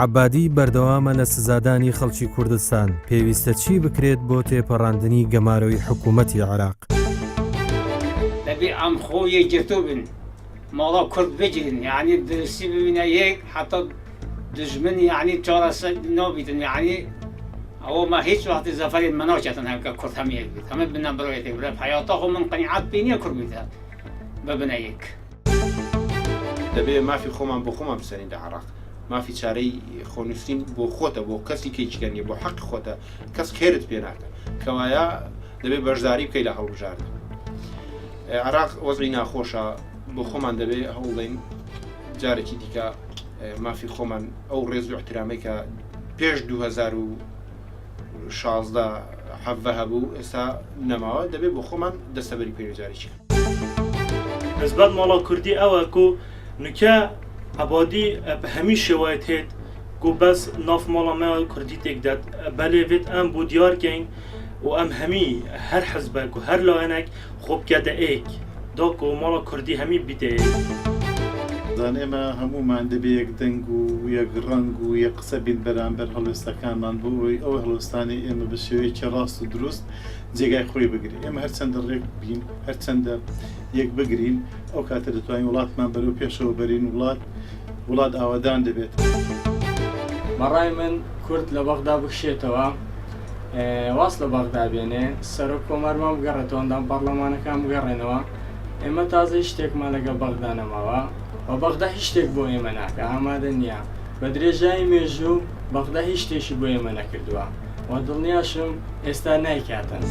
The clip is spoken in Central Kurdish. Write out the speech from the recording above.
عەبادی بەردەوامە لە سزادانی خەڵکی کوردستان. پێویستە چی بکرێت بۆ تێپەڕاندنی گەمارەوەی حکوومەتی عێراق؟ دەبێ ئەم خۆی گرتو بن ماڵا کورد بگیرن، یعنی درستی ببینە یەک حتا دژمن یعنی چارەسەر نابیتن، یعنی ئەوە ما هیچ وقتی زەفەری مناچێتن هەکە کورد هەم یەک بیت، هەمە بنە بڕۆیەتێک برە حیاتا خۆ من قەنیعەت پێ نییە کورد بیتە ببنە یەک. دەبێ مافی خۆمان بۆ خۆمان بسەرین لە عێراق، مافی چارەی خۆنووسین بۆ خۆتە، بۆ کەسی کەیچکەنیە، بۆ حەقی خۆتە، کەس خێرت پێ ناکە کەوایە دەبێ بەشداری بکەی لە هەڵبژاردن. عێراق وەزعی ناخۆشە، بۆ خۆمان دەبێ هەوڵدەین جارێکی دیکە مافی خۆمان ئەو ڕێز و احترامەی کە پێش 2016 حەڤە هەبوو ئێستا نەماوە، دەبێت بۆ خۆمان دەستەبەری پێویجارێکی نسبەت ماڵا کوردی ئەوە کو نوکە عەبادی بە هەمی شێوایەت هێت کو بەس ناف ماڵا مە کوردی تێکدات بەلێڤێت ئەم بۆ دیارکەین و ئەم هەمی هەر حەزبەک و هەر لاوێنێک خۆ بکەتە ئێک داکۆ ماڵا کوردی هەمی بیتە ئێک. ئێمە هەمومان دەبێ یەک دەنگ و یەک ڕەنگ و یەک قسە بین بەرامبەر هەڵوێستەکانمان بۆ ئەوەی ئەو هەڵوێستانی ئێمە بە شێوەیەکی ڕاست و دروست جێگای خۆی بگرین. ئێمە هەرچەندە ڕێک بین، هەرچەندە یەک بگرین، ئەو کاتە دەتوانین وڵاتمان بەرەو پێشەوە بەرین. وڵات ئاوادان دەبێت. بەڕای من کورد لە بەغدا بکشێتەوە، واست لە بەغدا بێنێ، سەرۆک کۆمەرمان بگەڕێتەوە، ئەندام پەرلەمانەکان بگەڕێنەوە. ئێمە تازە شتێکمان لەگەڵ بەغدا نەماوە و بەغدا هیچ شتێک بۆ ئێمە ناکە، ئامادە نییە. بە درێژایی مێژوو بەغدا هیچ شتێکی بۆ ئێمە نەکردووە و دڵنیاشم ئێستا نایکاتن.